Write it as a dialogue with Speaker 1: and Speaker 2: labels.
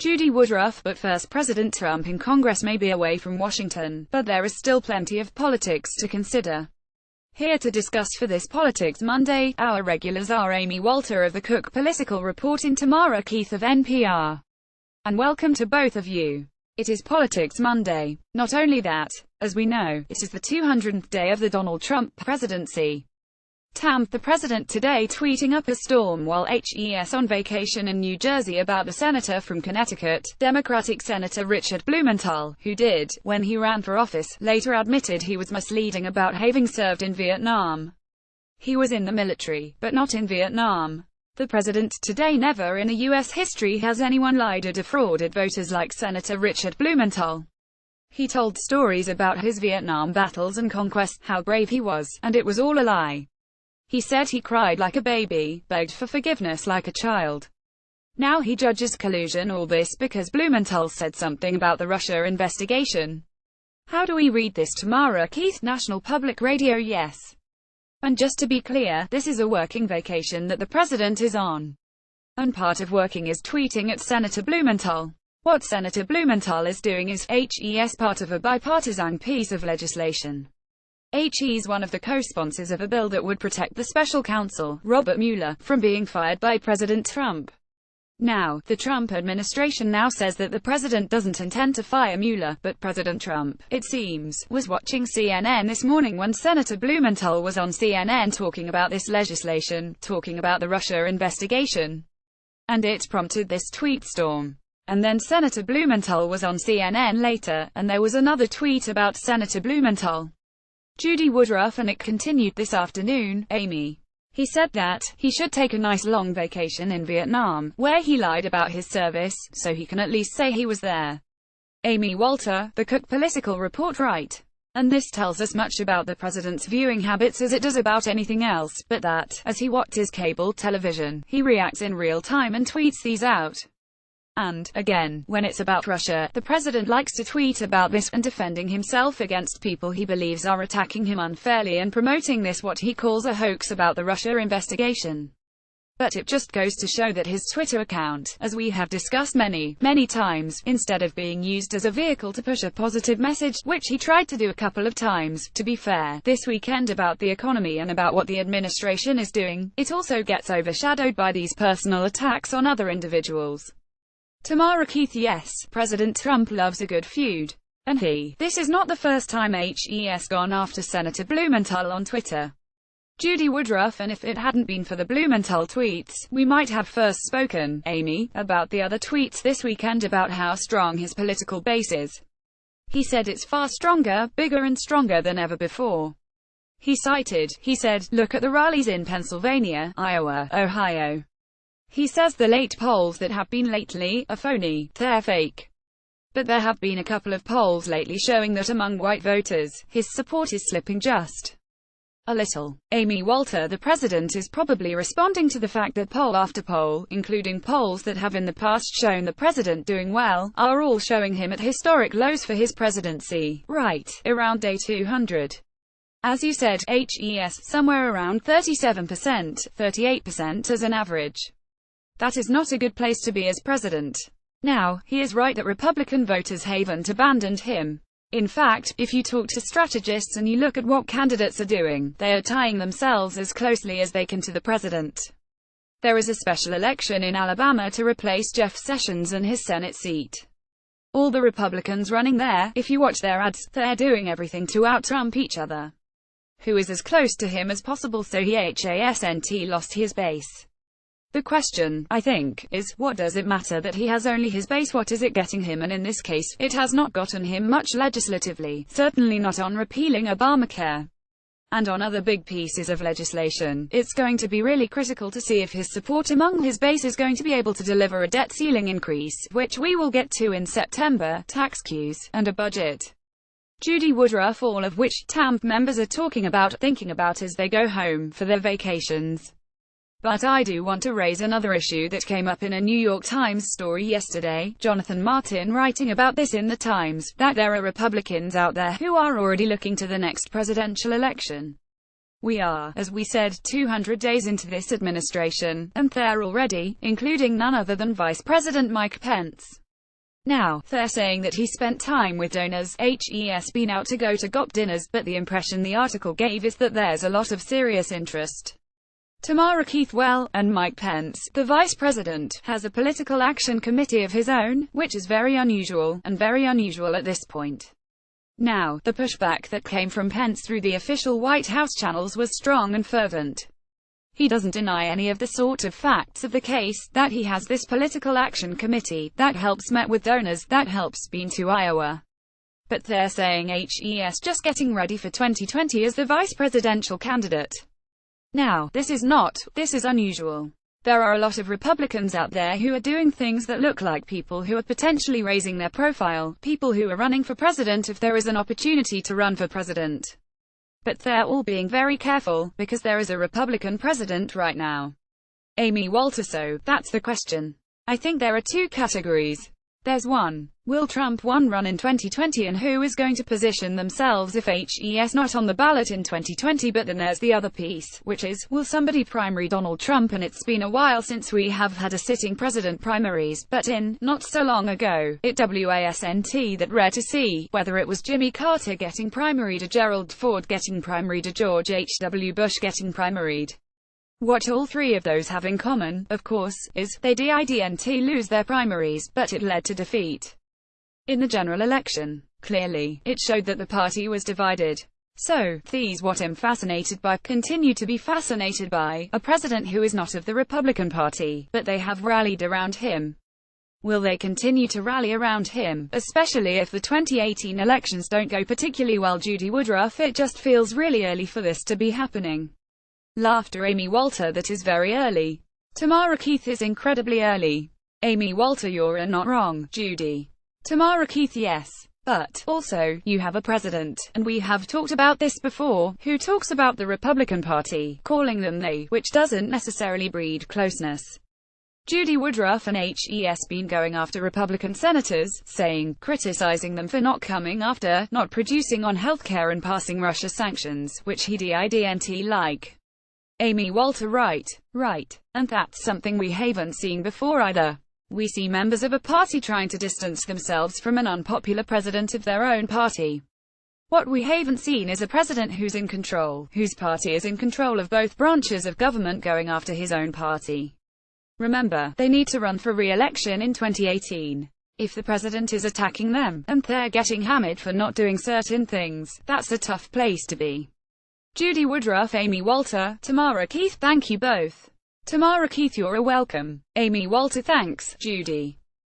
Speaker 1: Judy Woodruff. But first, President Trump in Congress may be away from Washington, but there is still plenty of politics to consider. Here to discuss for this Politics Monday, our regulars are Amy Walter of the Cook Political Report and Tamara Keith of NPR. And welcome to both of you. It is Politics Monday. Not only that, as we know, it is the 200th day of the Donald Trump presidency. The president today tweeting up a storm while HES on vacation in New Jersey about the senator from Connecticut, Democratic Senator Richard Blumenthal, who did, when he ran for office, later admitted he was misleading about having served in Vietnam. He was in the military, but not in Vietnam. The president today. Never in U.S. history has anyone lied or defrauded voters like Senator Richard Blumenthal. He told stories about his Vietnam battles and conquests, how brave he was, and it was all a lie. He said he cried like a baby, begged for forgiveness like a child. Now he judges collusion, all this because Blumenthal said something about the Russia investigation. How do we read this? Tamara Keith, National Public Radio. Yes. And just to be clear, this is a working vacation that the president is on. And part of working is tweeting at Senator Blumenthal. What Senator Blumenthal is doing is HES part of a bipartisan piece of legislation. HE's one of the co-sponsors of a bill that would protect the special counsel, Robert Mueller, from being fired by President Trump. Now, the Trump administration now says that the president doesn't intend to fire Mueller, but President Trump, it seems, was watching CNN this morning when Senator Blumenthal was on CNN talking about this legislation, talking about the Russia investigation. And it prompted this tweet storm. And then Senator Blumenthal was on CNN later, and there was another tweet about Senator Blumenthal. Judy Woodruff, and it continued this afternoon. Amy. He said that he should take a nice long vacation in Vietnam, where he lied about his service, so he can at least say he was there. Amy Walter, the Cook Political Report. Right. And this tells us much about the president's viewing habits as it does about anything else, but that, as he watches cable television, he reacts in real time and tweets these out. And, again, when it's about Russia, the president likes to tweet about this, and defending himself against people he believes are attacking him unfairly and promoting this what he calls a hoax about the Russia investigation. But it just goes to show that his Twitter account, as we have discussed many times, instead of being used as a vehicle to push a positive message, which he tried to do a couple of times, to be fair, this weekend about the economy and about what the administration is doing, it also gets overshadowed by these personal attacks on other individuals. Tamara Keith. Yes, President Trump loves a good feud. And this is not the first time HES gone after Senator Blumenthal on Twitter. Judy Woodruff. And if it hadn't been for the Blumenthal tweets, we might have first spoken, Amy, about the other tweets this weekend about how strong his political base is. He said it's far stronger, bigger and stronger than ever before. He said, look at the rallies in Pennsylvania, Iowa, Ohio. He says the late polls that have been lately are phony, they're fake. But there have been a couple of polls lately showing that among white voters, his support is slipping just a little. Amy Walter. The president is probably responding to the fact that poll after poll, including polls that have in the past shown the president doing well, are all showing him at historic lows for his presidency, right, around day 200. As you said, HES, somewhere around 37%, 38% as an average. That is not a good place to be as president. Now, he is right that Republican voters haven't abandoned him. In fact, if you talk to strategists and you look at what candidates are doing, they are tying themselves as closely as they can to the president. There is a special election in Alabama to replace Jeff Sessions and his Senate seat. All the Republicans running there, if you watch their ads, they're doing everything to out-Trump each other. Who is as close to him as possible, so he hasn't lost his base. The question, I think, is, what does it matter that he has only his base? What is it getting him? And in this case, it has not gotten him much legislatively, certainly not on repealing Obamacare. And on other big pieces of legislation, it's going to be really critical to see if his support among his base is going to be able to deliver a debt ceiling increase, which we will get to in September, tax cues, and a budget. Judy Woodruff. All of which TAMP members are thinking about as they go home for their vacations. But I do want to raise another issue that came up in a New York Times story yesterday. Jonathan Martin writing about this in the Times, that there are Republicans out there who are already looking to the next presidential election. We are, as we said, 200 days into this administration, and they're already, including none other than Vice President Mike Pence. Now, they're saying that he spent time with donors, HES been out to go to GOP dinners, but the impression the article gave is that there's a lot of serious interest. Tamara Keith and Mike Pence, the vice president, has a political action committee of his own, which is very unusual at this point. Now, the pushback that came from Pence through the official White House channels was strong and fervent. He doesn't deny any of the sort of facts of the case, that he has this political action committee, that helps met with donors, that helps been to Iowa. But they're saying HES just getting ready for 2020 as the vice presidential candidate. Now, this is unusual. There are a lot of Republicans out there who are doing things that look like people who are potentially raising their profile, people who are running for president if there is an opportunity to run for president. But they're all being very careful, because there is a Republican president right now. Amy Walter. So, that's the question. I think there are two categories. There's one, will Trump run in 2020, and who is going to position themselves if HES not on the ballot in 2020, but then there's the other piece, which is, will somebody primary Donald Trump? And it's been a while since we have had a sitting president primaries, but not so long ago, it wasn't that rare to see, whether it was Jimmy Carter getting primaried or Gerald Ford getting primaried or George H.W. Bush getting primaried. What all three of those have in common, of course, is, they didn't lose their primaries, but it led to defeat in the general election. Clearly, it showed that the party was divided. So, these what I'm fascinated by, continue to be fascinated by, a president who is not of the Republican Party, but they have rallied around him. Will they continue to rally around him, especially if the 2018 elections don't go particularly well? Judy Woodruff. It just feels really early for this to be happening. Laughter. Amy Walter. That is very early. Tamara Keith is incredibly early. Amy Walter. You're not wrong, Judy. Tamara Keith. Yes. But, also, you have a president, and we have talked about this before, who talks about the Republican Party, calling them they, which doesn't necessarily breed closeness. Judy Woodruff. And HES been going after Republican senators, criticizing them for not coming after, not producing on healthcare and passing Russia sanctions, which he didn't like. Amy Walter. Right. And that's something we haven't seen before either. We see members of a party trying to distance themselves from an unpopular president of their own party. What we haven't seen is a president who's in control, whose party is in control of both branches of government, going after his own party. Remember, they need to run for re-election in 2018. If the president is attacking them, and they're getting hammered for not doing certain things, that's a tough place to be. Judy Woodruff. Amy Walter. Tamara Keith. Thank you both. Tamara Keith. You're welcome. Amy Walter. Thanks, Judy.